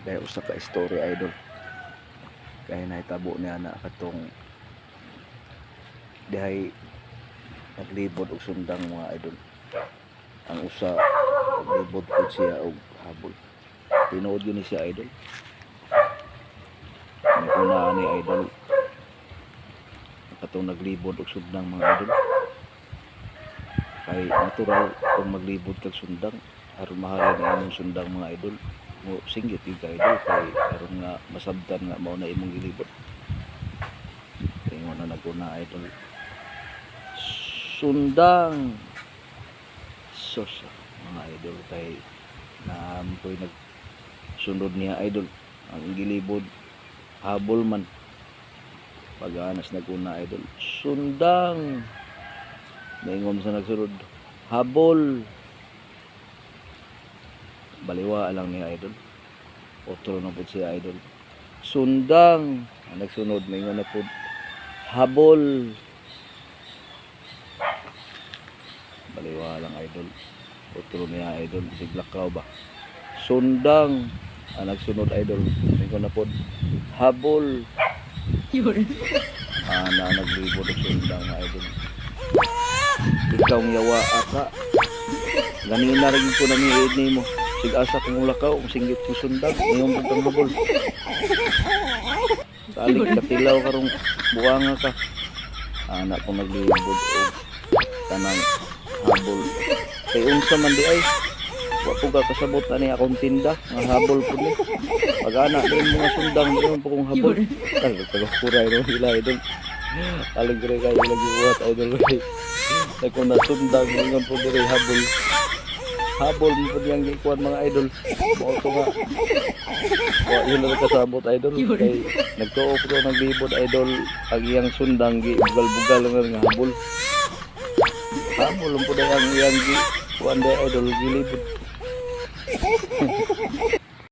Dahil usa ka story idol. Kaya nahitabo niya na katong dihay naglibod og sundang mga idol. Ang usa naglibod pud siya og habol. Tinuod yun siya idol. May una ni idol katong naglibod og sundang mga idol. Kay natural kung maglibod kag sundang aron mahalin ang imong sundang mga idol. Mo singgit yung idol kay aron nga masabtan nga mao na imong gilibot. Kay mo na naguna idol. Sundang sos mga idol kay naampoy nagsunod niya idol ang gilibod habol man pag-anas naguna idol. Sundang maingon sa nagsunod habol baliwa lang niya idol. Otro na po siya idol. Sundang ang nagsunod maingon na po habol baliwa lang idol. Otro niya idol siglakaw ba. Sundang ang nagsunod idol maingon na po habol na naglibod og sundang mga idol. Ikaw yawa aka ganina rin ko na ni mo sig asa kung lakaw kung singgit ko sundang ngayon kang habol talik katilaw karong buwanga ka anak kong naglibod og kanang habol kay unsa man di ay wa po ka kasabot ani akong tinda nga habol po ni pag anak din mga sundang din po kong habol tagakuray no sila idol aligre kayo lagi buhat idol kay kung nasundang ngayon po dire habol mo po niyang gikuan mga idol mo ito nga yun na kasabot idol kay nagtuo po naglibod idol ang iyang sundang bugal-bugal nga habol mo po na iyang gikuan idol gilibod